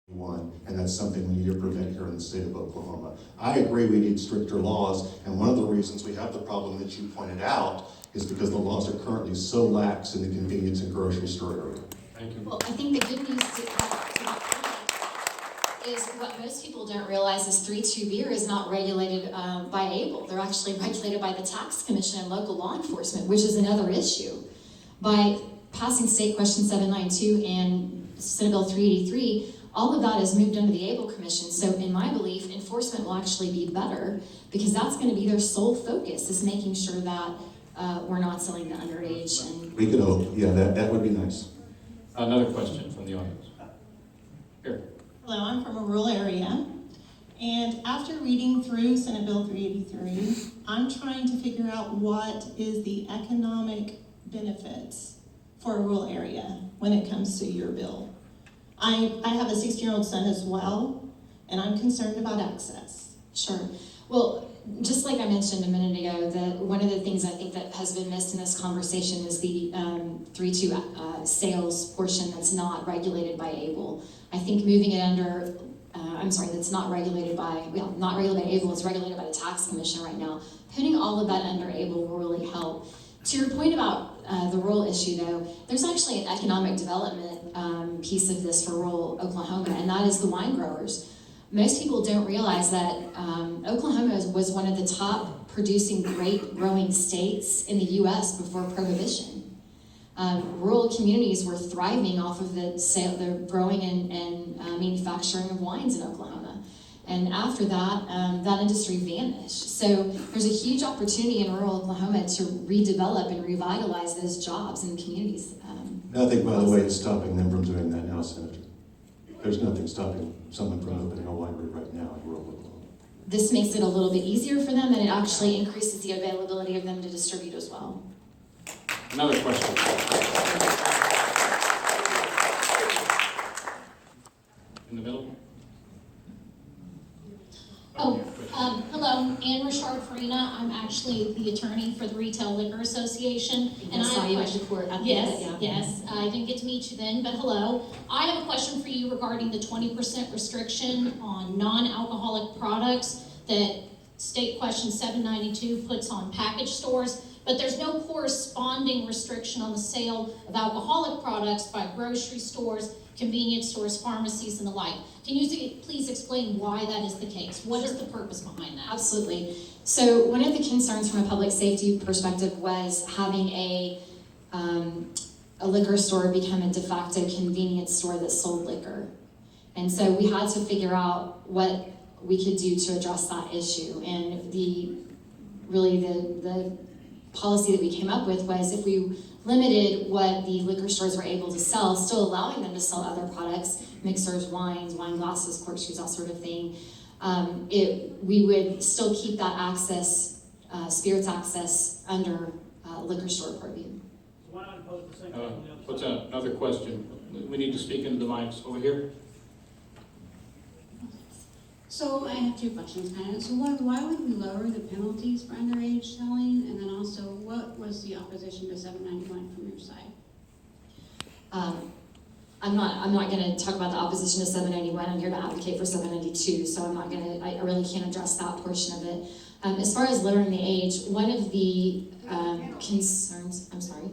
one, and that's something we need to prevent here in the state of Oklahoma. I agree we need stricter laws, and one of the reasons we have the problem that you pointed out is because the laws are currently so lax in the convenience and grocery store area. Thank you. Well, I think the good news is what most people don't realize is 3-2 beer is not regulated by ABLE. They're actually regulated by the Tax Commission and local law enforcement, which is another issue. By passing State Question 792 and Senate Bill 383, all of that is moved under the ABLE Commission. So in my belief, enforcement will actually be better because that's going to be their sole focus, is making sure that we're not selling to underage. And We could hope, yeah, that would be nice. Another question from the audience. Here. Hello, I'm from a rural area, and after reading through Senate Bill 383, I'm trying to figure out what is the economic benefits for a rural area when it comes to your bill. I have a 16-year-old son as well, and I'm concerned about access. Sure. Well, just like I mentioned a minute ago, one of the things I think that has been missed in this conversation is the 3-2 sales portion that's not regulated by ABLE. I think moving it under, that's not regulated by, not regulated by ABLE, it's regulated by the Tax Commission right now. Putting all of that under ABLE will really help. To your point about the rural issue though, there's actually an economic development piece of this for rural Oklahoma, and that is the wine growers. Most people don't realize that Oklahoma was one of the top producing grape growing states in the U.S. before Prohibition. Rural communities were thriving off of the growing and manufacturing of wines in Oklahoma. And after that, that industry vanished. So there's a huge opportunity in rural Oklahoma to redevelop and revitalize those jobs and communities. Nothing, by the way, is stopping them from doing that now, Senator. There's nothing stopping someone from opening a winery right now in rural Oklahoma. This makes it a little bit easier for them, and it actually increases the availability of them to distribute as well. Another question. In the middle. Hello, Ann Richard Farina. I'm actually the attorney for the Retail Liquor Association. And I saw you at the court. Yes. I didn't get to meet you then, but hello. I have a question for you regarding the 20% restriction on non-alcoholic products that State Question 792 puts on package stores, but there's no corresponding restriction on the sale of alcoholic products by grocery stores, convenience stores, pharmacies, and the like. Can you please explain why that is the case? What is the purpose behind that? Absolutely. So one of the concerns from a public safety perspective was having a liquor store become a de facto convenience store that sold liquor. And so we had to figure out what we could do to address that issue. And the policy that we came up with was if we limited what the liquor stores were able to sell, still allowing them to sell other products, mixers, wines, wine glasses, corkscrews, that sort of thing, we would still keep that access, spirits access under liquor store purview. What's another question? We need to speak into the mics over here. So I have two questions, kind of. So one, why would we lower the penalties for underage selling? And then also, what was the opposition to 791 from your side? I'm not going to talk about the opposition to 791. I'm here to advocate for 792, so I really can't address that portion of it. As far as lowering the age, one of the concerns, I'm sorry.